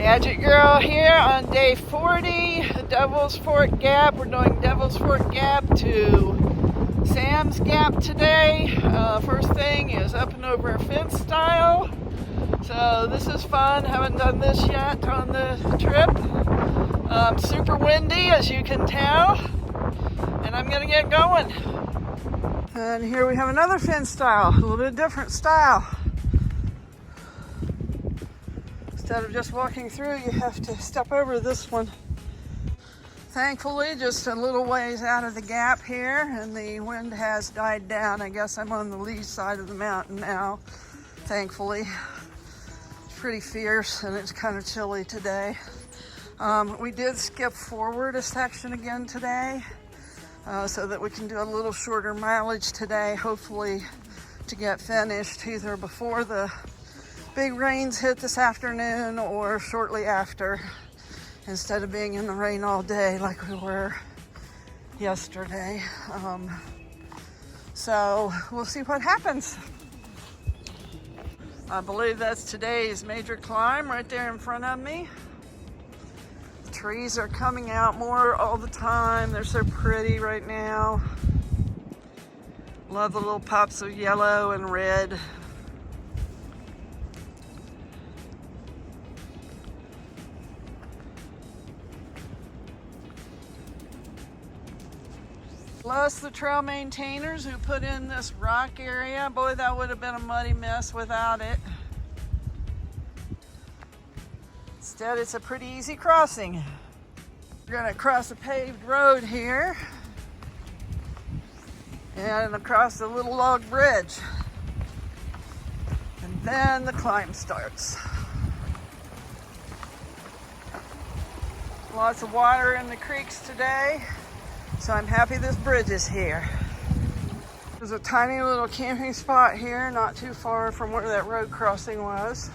Gadget Girl here on day 40, Devil's Fork Gap. We're doing Devil's Fork Gap to Sam's Gap today. First thing is up and over a fence style. So this is fun. Haven't done this yet on the trip. Super windy, as you can tell. And I'm going to get going. And here we have another fence style, a little bit different style. Instead of just walking through, you have to step over this one. Thankfully, just a little ways out of the gap here, and the wind has died down. I guess I'm on the lee side of the mountain now, thankfully. It's pretty fierce, and it's kind of chilly today. We did skip forward a section again today, so that we can do a little shorter mileage today, hopefully to get finished either before the big rains hit this afternoon or shortly after, instead of being in the rain all day like we were yesterday. So we'll see what happens. I believe that's today's major climb right there in front of me. The trees are coming out more all the time. They're so pretty right now. Love the little pops of yellow and red. Plus the trail maintainers who put in this rock area. Boy, that would have been a muddy mess without it. Instead, it's a pretty easy crossing. We're gonna cross a paved road here and across a little log bridge. And then the climb starts. Lots of water in the creeks today. So I'm happy this bridge is here. There's a tiny little camping spot here, not too far from where that road crossing was.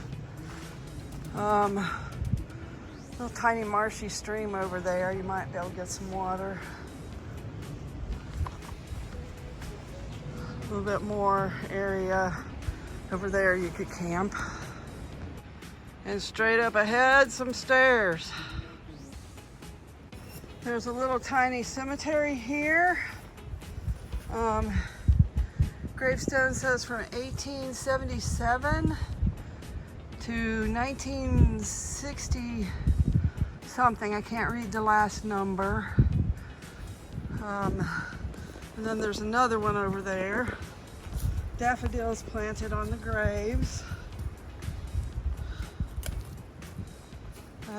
Little tiny marshy stream over there. You might be able to get some water. A little bit more area over there you could camp. And straight up ahead, some stairs. There's a little tiny cemetery here. Gravestone says from 1877 to 1960 something. I can't read the last number. And then there's another one over there. Daffodils planted on the graves.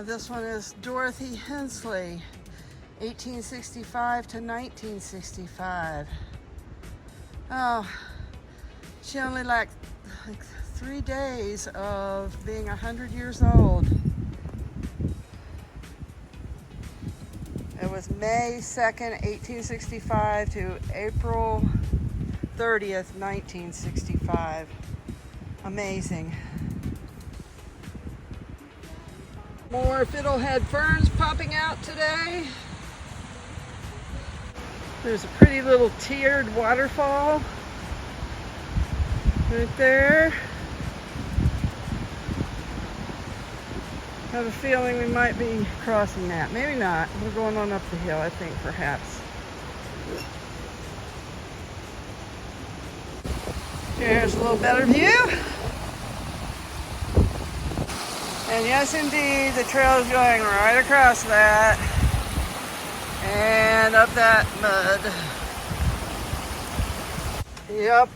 This one is Dorothy Hensley. 1865 to 1965. Oh, she only like 3 days of being 100 years old. It was May 2nd, 1865 to April 30th, 1965. Amazing. More fiddlehead ferns popping out today. There's a pretty little tiered waterfall right there. I have a feeling we might be crossing that. Maybe not. We're going on up the hill, I think, perhaps. Here's a little better view. And yes, indeed, the trail is going right across that. And up that mud. Yep,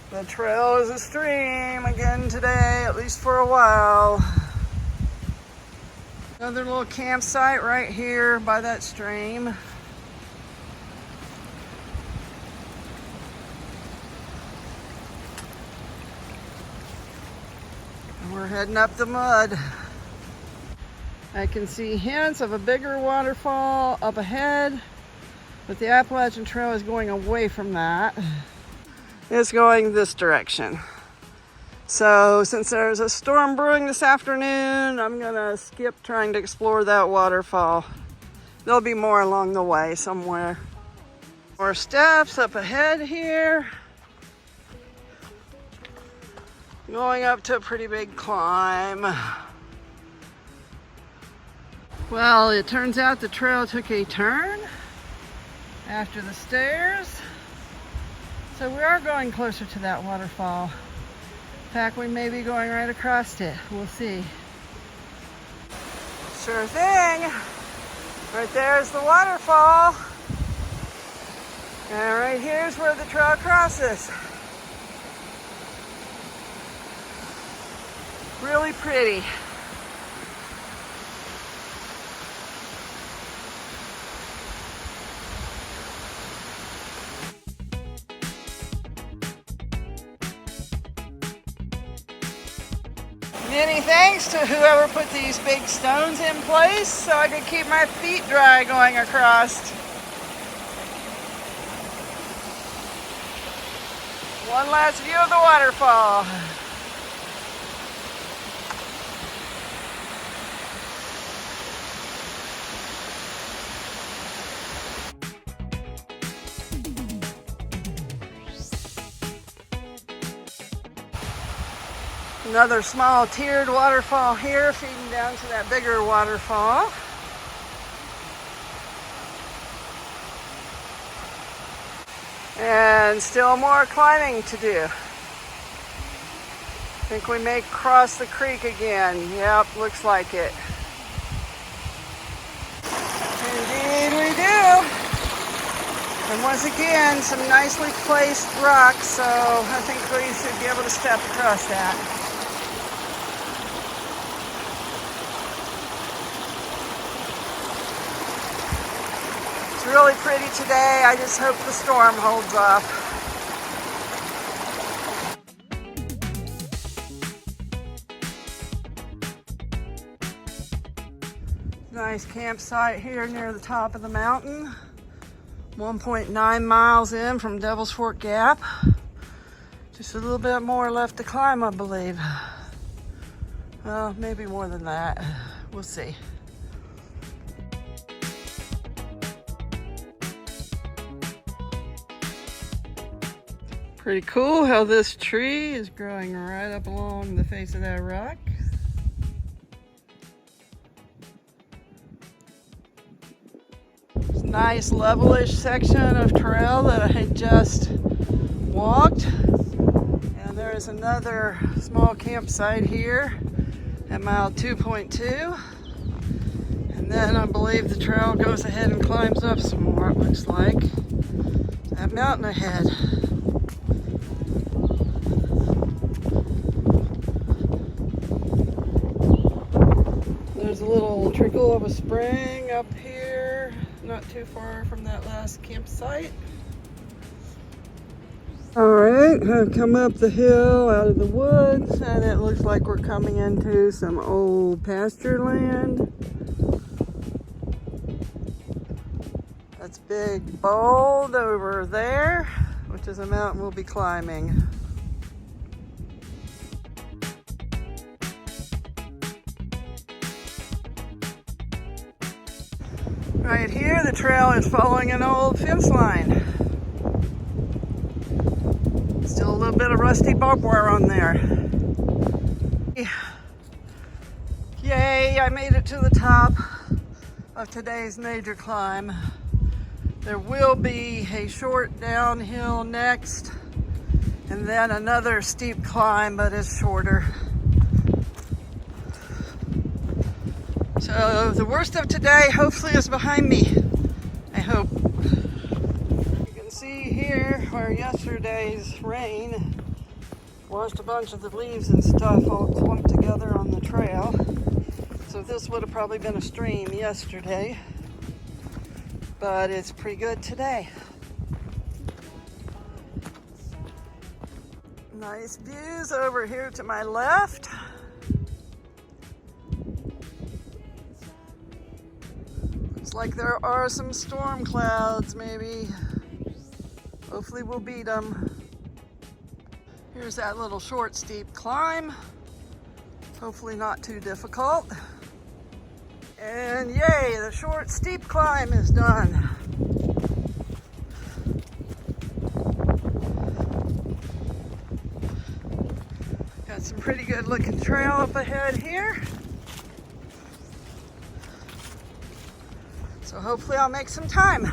the trail is a stream again today, at least for a while. Another little campsite right here by that stream. And we're heading up the mud. I can see hints of a bigger waterfall up ahead, but the Appalachian Trail is going away from that. It's going this direction. So since there's a storm brewing this afternoon, I'm gonna skip trying to explore that waterfall. There'll be more along the way somewhere. More steps up ahead here. Going up to a pretty big climb. Well, it turns out the trail took a turn after the stairs. So we are going closer to that waterfall. In fact, we may be going right across it. We'll see. Sure thing. Right there's the waterfall. And right here's where the trail crosses. Really pretty. Many thanks to whoever put these big stones in place so I could keep my feet dry going across. One last view of the waterfall. Another small tiered waterfall here feeding down to that bigger waterfall. And still more climbing to do. I think we may cross the creek again. Yep, looks like it. Indeed we do. And once again, some nicely placed rocks, so I think we should be able to step across that. It's really pretty today. I just hope the storm holds off. Nice campsite here near the top of the mountain. 1.9 miles in from Devil's Fork Gap. Just a little bit more left to climb, I believe. Well, maybe more than that. We'll see. Pretty cool how this tree is growing right up along the face of that rock. It's a nice levelish section of trail that I had just walked. And there is another small campsite here at mile 2.2. And then I believe the trail goes ahead and climbs up some more, it looks like. That mountain ahead. There's a little trickle of a spring up here, not too far from that last campsite. All right, I've come up the hill out of the woods, and it looks like we're coming into some old pasture land. That's Big Bold over there, which is a mountain we'll be climbing. Right here, the trail is following an old fence line. Still a little bit of rusty barbed wire on there. Yay, I made it to the top of today's major climb. There will be a short downhill next, and then another steep climb, but it's shorter. So the worst of today hopefully is behind me, I hope. You can see here where yesterday's rain washed a bunch of the leaves and stuff all clumped together on the trail. So this would have probably been a stream yesterday, but it's pretty good today. Nice views over here to my left. Looks like there are some storm clouds, maybe. Hopefully we'll beat them. Here's that little short, steep climb. Hopefully not too difficult. And yay, the short, steep climb is done. Got some pretty good looking trail up ahead here. So hopefully I'll make some time.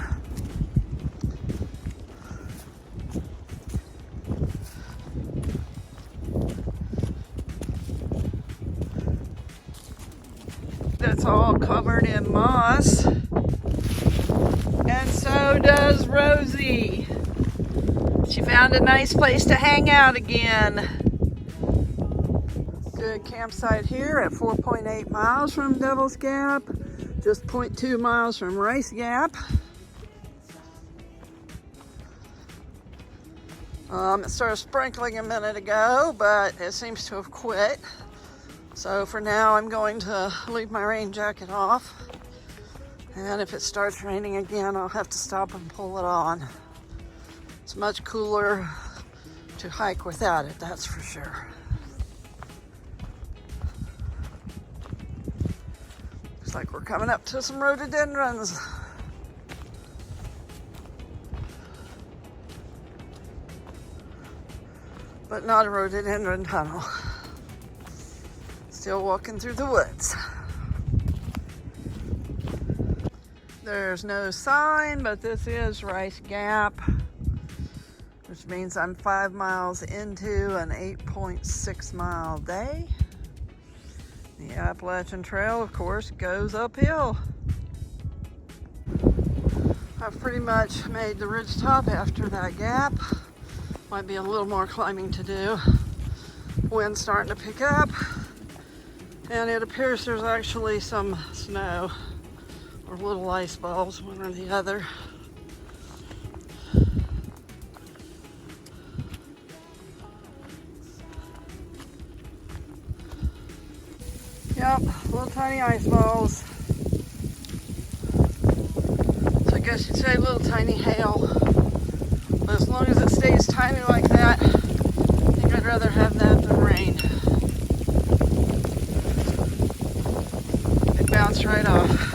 It's all covered in moss. And so does Rosie. She found a nice place to hang out again. Good campsite here at 4.8 miles from Devil's Gap. Just 0.2 miles from Rice Gap. It started sprinkling a minute ago, but it seems to have quit. So for now, I'm going to leave my rain jacket off. And if it starts raining again, I'll have to stop and pull it on. It's much cooler to hike without it, that's for sure. Looks like we're coming up to some rhododendrons. But not a rhododendron tunnel. Still walking through the woods. There's no sign, but this is Rice Gap, which means I'm 5 miles into an 8.6 mile day. The Appalachian Trail, of course, goes uphill. I've pretty much made the ridgetop after that gap. Might be a little more climbing to do. Wind's starting to pick up, and it appears there's actually some snow or little ice balls, one or the other. Yep, little tiny ice balls. So I guess you'd say little tiny hail. But as long as it stays tiny like that, I think I'd rather have that than rain. It bounced right off.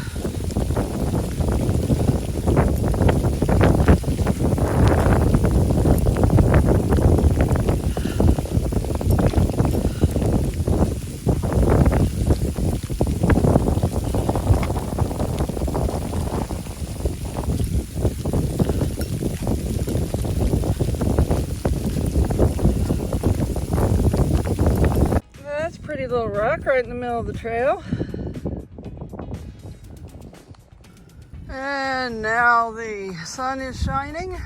Pretty little rock right in the middle of the trail. And now the sun is shining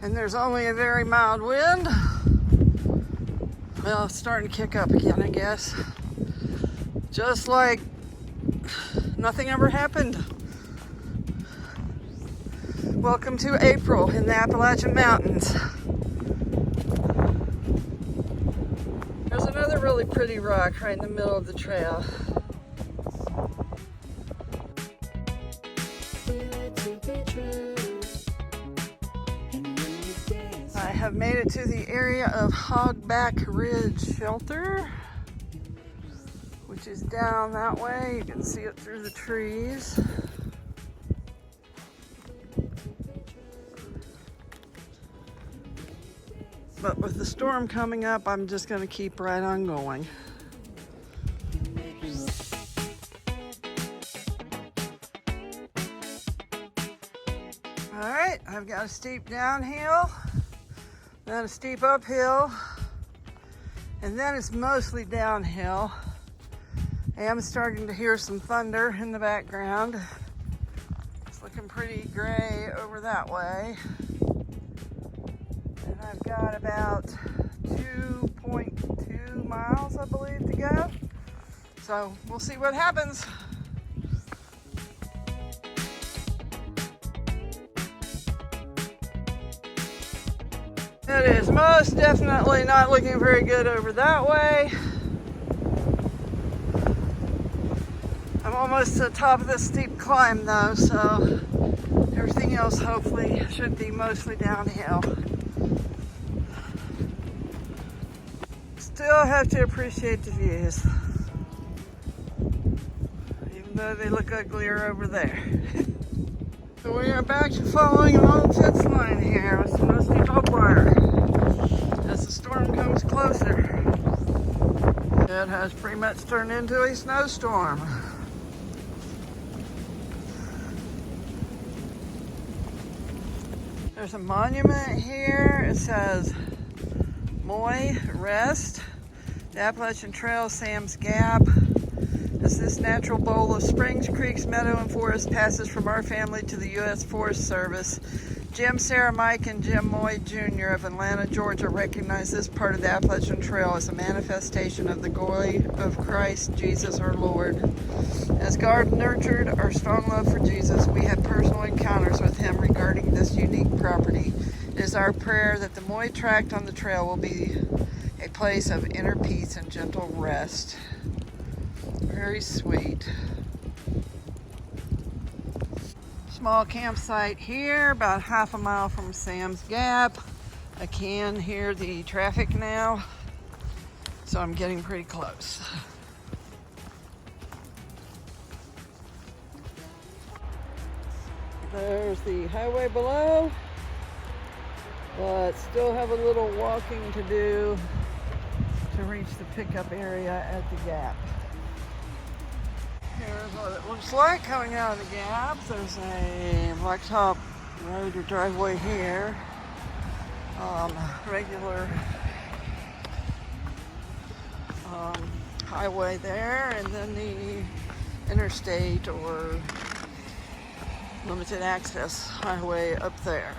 and there's only a very mild wind. Well, it's starting to kick up again, I guess. Just like nothing ever happened. Welcome to April in the Appalachian Mountains. Another really pretty rock right in the middle of the trail. I have made it to the area of Hogback Ridge Shelter, which is down that way. You can see it through the trees. But with the storm coming up, I'm just going to keep right on going. All right, I've got a steep downhill, then a steep uphill, and then it's mostly downhill. I am starting to hear some thunder in the background. It's looking pretty gray over that way. I've got about 2.2 miles, I believe, to go. So we'll see what happens. It is most definitely not looking very good over that way. I'm almost to the top of this steep climb though, so everything else hopefully should be mostly downhill. Still have to appreciate the views, even though they look uglier over there. So we are back to following an old fence line here with some rusty barbed wire as the storm comes closer. It has pretty much turned into a snowstorm. There's a monument here. It says Moy Rest, the Appalachian Trail, Sam's Gap. As this natural bowl of springs, creeks, meadow, and forest passes from our family to the U.S. Forest Service, Jim, Sarah, Mike, and Jim Moy Jr. of Atlanta, Georgia recognize this part of the Appalachian Trail as a manifestation of the glory of Christ Jesus our Lord. As God nurtured our strong love for Jesus, we had personal encounters with him regarding this unique property. It is our prayer that the Moy tract on the trail will be a place of inner peace and gentle rest. Very sweet. Small campsite here, about half a mile from Sam's Gap. I can hear the traffic now, so I'm getting pretty close. There's the highway below, but still have a little walking to do to reach the pickup area at the Gap. Here's what it looks like coming out of the Gap. There's a blacktop road or driveway here. Regular highway there, and then the interstate or limited access highway up there.